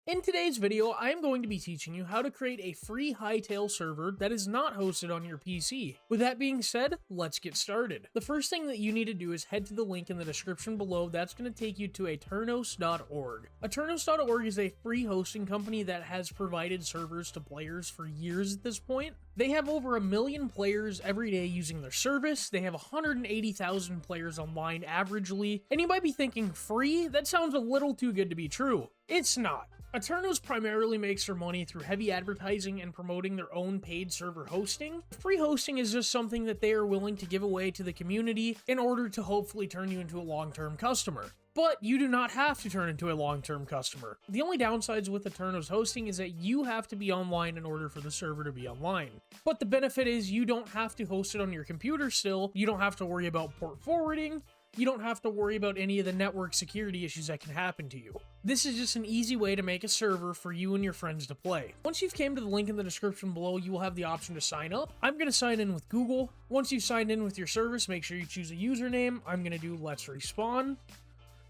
In today's video, I am going to be teaching you how to create a free Hytale server that is not hosted on your PC. With that being said, let's get started. The first thing that you need to do is head to the link in the description below. That's going to take you to Aternos.org. Aternos.org is a free hosting company that has provided servers to players for years at this point. They have over 1 million players every day using their service. They have 180,000 players online averagely. And you might be thinking, free? That sounds a little too good to be true. It's not. Aternos primarily makes their money through heavy advertising and promoting their own paid server hosting. Free hosting is just something that they are willing to give away to the community in order to hopefully turn you into a long-term customer. But you do not have to turn into a long-term customer. The only downsides with Aternos hosting is that you have to be online in order for the server to be online. But the benefit is you don't have to host it on your computer still, you don't have to worry about port forwarding, you don't have to worry about any of the network security issues that can happen to you. This is just an easy way to make a server for you and your friends to play. Once you've came to the link in the description below, you will have the option to sign up. I'm going to sign in with Google. Once you've signed in with your service, make sure you choose a username. I'm going to do Let's Respawn.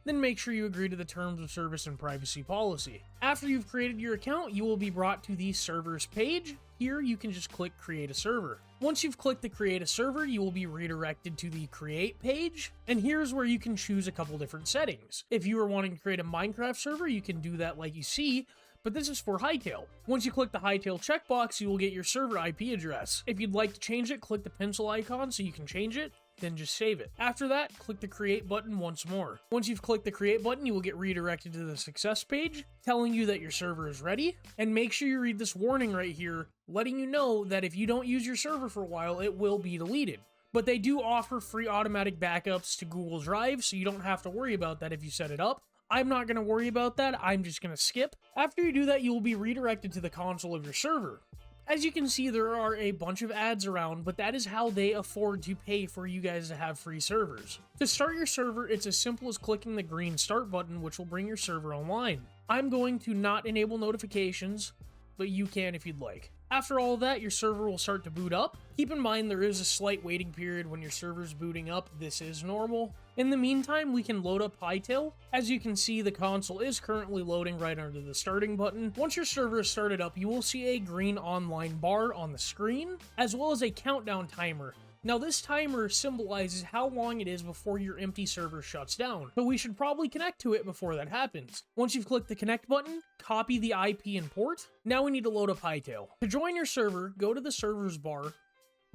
Then make sure you agree to the terms of service and privacy policy. After you've created your account, you will be brought to the servers page. Here, you can just click Create a Server. Once you've clicked the Create a Server, you will be redirected to the Create page, and here's where you can choose a couple different settings. If you are wanting to create a Minecraft server, you can do that like you see, but this is for Hytale. Once you click the Hytale checkbox, you will get your server IP address. If you'd like to change it, click the pencil icon so you can change it, then just save it. After that, click the Create button once more. Once you've clicked the Create button, you will get redirected to the Success page, telling you that your server is ready, and make sure you read this warning right here, letting you know that if you don't use your server for a while, it will be deleted. But they do offer free automatic backups to Google Drive, so you don't have to worry about that if you set it up. I'm not going to worry about that, I'm just going to skip. After you do that, you will be redirected to the console of your server. As you can see, there are a bunch of ads around, but that is how they afford to pay for you guys to have free servers. To start your server, it's as simple as clicking the green Start button, which will bring your server online. I'm going to not enable notifications, but you can if you'd like. After all that, your server will start to boot up. Keep in mind there is a slight waiting period when your server's booting up. This is normal. In the meantime, we can load up Hytale. As you can see, the console is currently loading right under the starting button. Once your server is started up, you will see a green online bar on the screen, as well as a countdown timer. Now this timer symbolizes how long it is before your empty server shuts down, but we should probably connect to it before that happens. Once you've clicked the connect button, copy the IP and port. Now we need to load up Hytale. To join your server, go to the servers bar,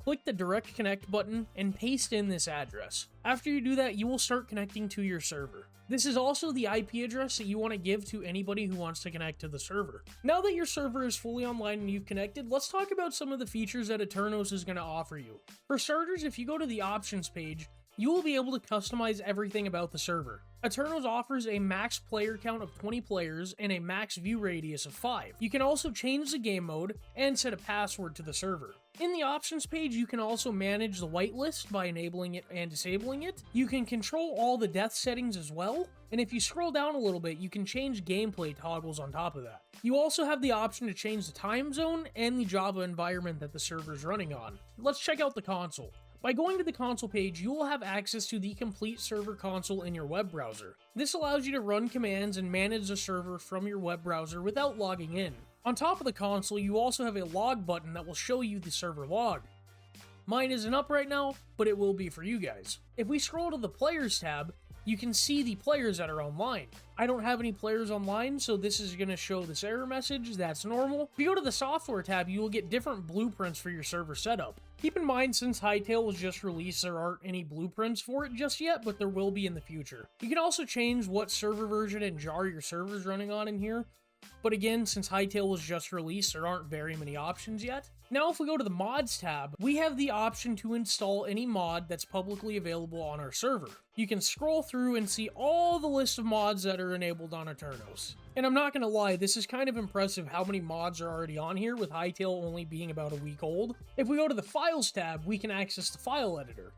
click the direct connect button, and paste in this address. After you do that, you will start connecting to your server. This is also the IP address that you want to give to anybody who wants to connect to the server. Now that your server is fully online and you've connected, let's talk about some of the features that Aternos is going to offer you. For starters, if you go to the options page, you will be able to customize everything about the server. Aternos offers a max player count of 20 players and a max view radius of 5. You can also change the game mode and set a password to the server. In the options page, you can also manage the whitelist by enabling it and disabling it. You can control all the death settings as well, and if you scroll down a little bit, you can change gameplay toggles on top of that. You also have the option to change the time zone and the Java environment that the server is running on. Let's check out the console. By going to the console page, you will have access to the complete server console in your web browser. This allows you to run commands and manage the server from your web browser without logging in. On top of the console, you also have a log button that will show you the server log. Mine isn't up right now, but it will be for you guys. If we scroll to the Players tab, you can see the players that are online. I don't have any players online, so this is going to show this error message. That's normal. If you go to the Software tab, you will get different blueprints for your server setup. Keep in mind, since Hytale was just released, there aren't any blueprints for it just yet, but there will be in the future. You can also change what server version and jar your server is running on in here. But again, since Hytale was just released, there aren't very many options yet. Now if we go to the Mods tab, we have the option to install any mod that's publicly available on our server. You can scroll through and see all the list of mods that are enabled on Aternos. And I'm not gonna lie, this is kind of impressive how many mods are already on here, with Hytale only being about a week old. If we go to the Files tab, we can access the file editor.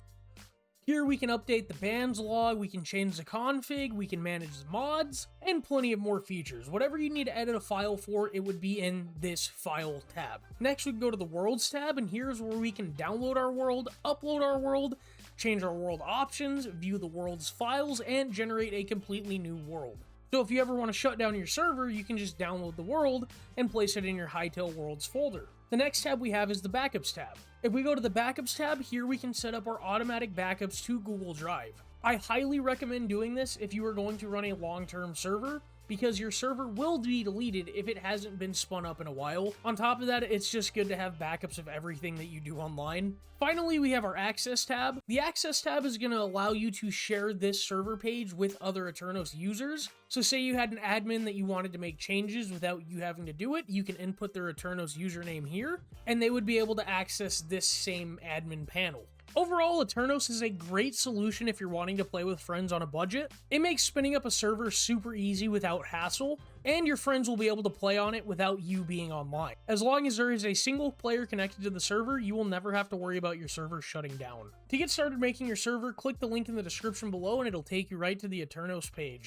Here we can update the bands log, we can change the config, we can manage the mods, and plenty of more features. Whatever you need to edit a file for, it would be in this File tab. Next we can go to the Worlds tab, and here's where we can download our world, upload our world, change our world options, view the world's files, and generate a completely new world. So if you ever want to shut down your server, you can just download the world and place it in your Hytale worlds folder. The next tab we have is the backups tab. If we go to the backups tab, here we can set up our automatic backups to Google Drive. I highly recommend doing this if you are going to run a long-term server, because your server will be deleted if it hasn't been spun up in a while. On top of that, it's just good to have backups of everything that you do online. Finally, we have our Access tab. The Access tab is going to allow you to share this server page with other Aternos users. So say you had an admin that you wanted to make changes without you having to do it, you can input their Aternos username here, and they would be able to access this same admin panel. Overall, Aternos is a great solution if you're wanting to play with friends on a budget. It makes spinning up a server super easy without hassle, and your friends will be able to play on it without you being online. As long as there is a single player connected to the server, you will never have to worry about your server shutting down. To get started making your server, click the link in the description below and it'll take you right to the Aternos page.